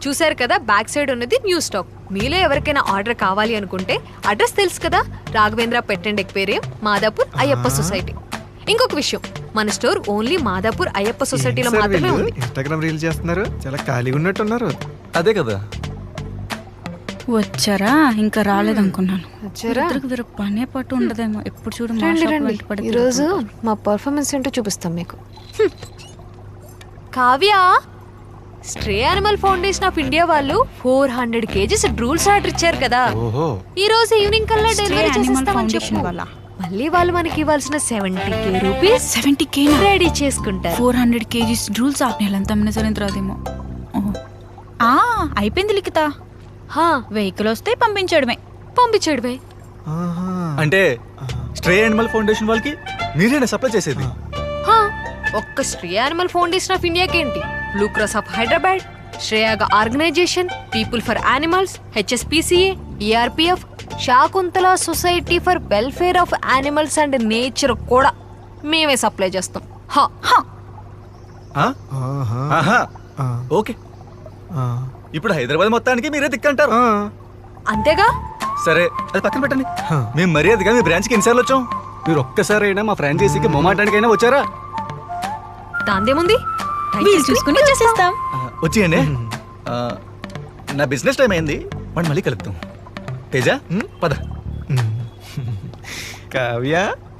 చూసారు కదా, back side ఉన్నది న్యూ స్టాక్. మీలో ఎవరికైనా ఆర్డర్ కావాలి అనుకుంటే అడ్రస్ తెలుసు కదా, రాఘవేంద్ర పెట్ and aquarium, Madhapur, Ayyappa society. ఇంకొక విషయం, మన స్టోర్ ఓన్లీ మాదాపూర్ అయ్యప్ప సొసైటీలో మాత్రమే ఉంది. ఇన్స్టాగ్రామ్ రీల్ చేస్తున్నారు, చాలా ఖాళీగా ఉన్నట్టున్నారు. అదే కదా. వచ్చారా? ఇంకా రాలేదనుకున్నాను. వచ్చారా? వీరు పనే పట్టు ఉండదేమో, ఎప్పుడు చూడు మా రండి షాప్ రండి, బయట పడి ఈరోజు మా పర్ఫార్మెన్స్ ఏంటో చూపిస్తాం మీకు. Kavya, stray animal foundation of India వాళ్ళు 400 kgs డ్రూల్స్ ఆర్డర్ ఇచ్చారు కదా. ఓహో, ఈ రోజు ఈవినింగ్ కల్లా Stray డెలివరీ Animal చేసేస్తామని Foundation చెప్పు. వాళ్ళ? మళ్ళీ వాళ్ళు మనకి ఇవ్వాల్సిన 70k రూపీస్ 70K రెడీ చేసుకుంటారు. 400 kgs డ్రూల్స్ నెలంతా సరే రాదేమో. అయిపోయింది లిఖిత. హా, వెహికల్ వస్తే పంపించడమే. పంపించడమే. ఆహా. అంటే స్ట్రే యానిమల్ ఫౌండేషన్ వాళ్ళకి మీరేనా సప్లై చేసేది? హా, ఒక్క స్ట్రే యానిమల్ ఫౌండేషన్ ఆఫ్ ఇండియాకి ఏంటి, బ్లూ క్రాస్ ఆఫ్ హైదరాబాద్, శ్రేయాగా organization, people for animals, HSPCA, ERPF, Shakuntala society for welfare of animals and nature కూడా మేమే సప్లై చేస్తాం. హా, ఆ? ఆహా. ఆహా. ఆ. ఓకే, ఆ. ఇప్పుడు హైదరాబాద్ మొత్తానికి మీరే దిక్కంటారు. ఆ. అంతేగా. సరే, అది పక్కన పెట్టండి. హ. మేము మర్యాదగా మీ బ్రాంచ్కి ఎన్నిసార్లు వచ్చాం? మీరు ఒక్కసారైనా మా ఫ్రాంచైజీకి మొమాటానికైనా వచ్చారా? దాందేముంది, టైం వీలు చూసుకుని చూసుకుని వచ్చేస్తాం. వచ్చేయండి. నా బిజినెస్ టైం అయింది, మనం మళ్ళీ కలుద్దాం. తేజ, పద. కావ్య,